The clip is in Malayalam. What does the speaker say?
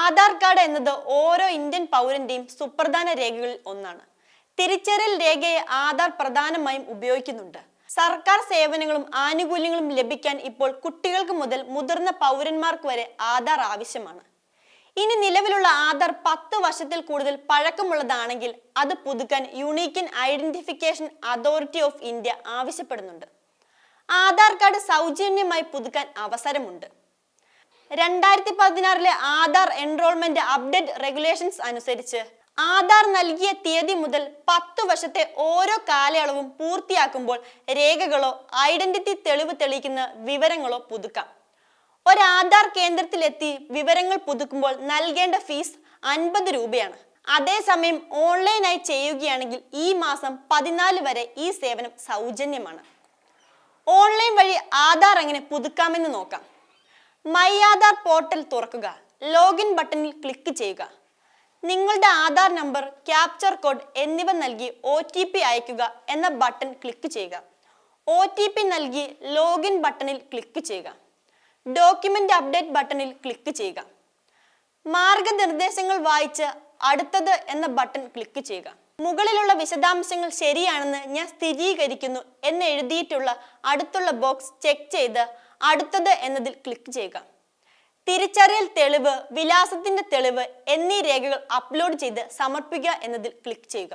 ആധാർ കാർഡ് എന്നത് ഓരോ ഇന്ത്യൻ പൗരന്റെയും സുപ്രധാന രേഖകളിൽ ഒന്നാണ്. തിരിച്ചറിയൽ രേഖയെ ആധാർ പ്രധാനമായും ഉപയോഗിക്കുന്നുണ്ട്. സർക്കാർ സേവനങ്ങളും ആനുകൂല്യങ്ങളും ലഭിക്കാൻ ഇപ്പോൾ കുട്ടികൾക്ക് മുതൽ മുതിർന്ന പൗരന്മാർക്ക് വരെ ആധാർ ആവശ്യമാണ്. ഇനി നിലവിലുള്ള ആധാർ 10 വർഷത്തിൽ കൂടുതൽ പഴക്കമുള്ളതാണെങ്കിൽ അത് പുതുക്കാൻ unique identification authority of India ആവശ്യപ്പെടുന്നുണ്ട്. ആധാർ കാർഡ് സൗജന്യമായി പുതുക്കാൻ അവസരമുണ്ട്. 2016 ആധാർ എൻറോൾമെന്റ് അപ്ഡേറ്റ് റെഗുലേഷൻസ് അനുസരിച്ച് ആധാർ നൽകിയ തീയതി മുതൽ 10 വർഷത്തെ ഓരോ കാലയളവും പൂർത്തിയാക്കുമ്പോൾ രേഖകളോ ഐഡന്റിറ്റി തെളിവ് തെളിയിക്കുന്ന വിവരങ്ങളോ പുതുക്കാം. ഒരു ആധാർ കേന്ദ്രത്തിലെത്തി വിവരങ്ങൾ പുതുക്കുമ്പോൾ നൽകേണ്ട ഫീസ് 50 രൂപയാണ്. അതേസമയം ഓൺലൈനായി ചെയ്യുകയാണെങ്കിൽ ഈ മാസം 14 വരെ ഈ സേവനം സൗജന്യമാണ്. ഓൺലൈൻ വഴി ആധാർ എങ്ങനെ പുതുക്കാമെന്ന് നോക്കാം. മൈ ആധാർ പോർട്ടൽ തുറക്കുക. ലോഗിൻ ബട്ടണിൽ ക്ലിക്ക് ചെയ്യുക. നിങ്ങളുടെ ആധാർ നമ്പർ, ക്യാപ്ചർ കോഡ് എന്നിവ നൽകി OTP അയക്കുക എന്ന ബട്ടൺ ക്ലിക്ക് ചെയ്യുക. OTP നൽകി ലോഗിൻ ബട്ടണിൽ ക്ലിക്ക് ചെയ്യുക. ഡോക്യുമെന്റ് അപ്ഡേറ്റ് ബട്ടണിൽ ക്ലിക്ക് ചെയ്യുക. മാർഗനിർദ്ദേശങ്ങൾ വായിച്ച് അടുത്തത് എന്ന ബട്ടൺ ക്ലിക്ക് ചെയ്യുക. മുകളിലുള്ള വിശദാംശങ്ങൾ ശരിയാണെന്ന് ഞാൻ സ്ഥിരീകരിക്കുന്നു എന്ന് എഴുതിയിട്ടുള്ള അടുത്തുള്ള ബോക്സ് ചെക്ക് ചെയ്ത് അടുത്തത് എന്നതിൽ ക്ലിക്ക് ചെയ്യുക. തിരിച്ചറിയൽ തെളിവ്, വിലാസത്തിന്റെ തെളിവ് എന്നീ രേഖകൾ അപ്ലോഡ് ചെയ്ത് സമർപ്പിക്കുക എന്നതിൽ ക്ലിക്ക് ചെയ്യുക.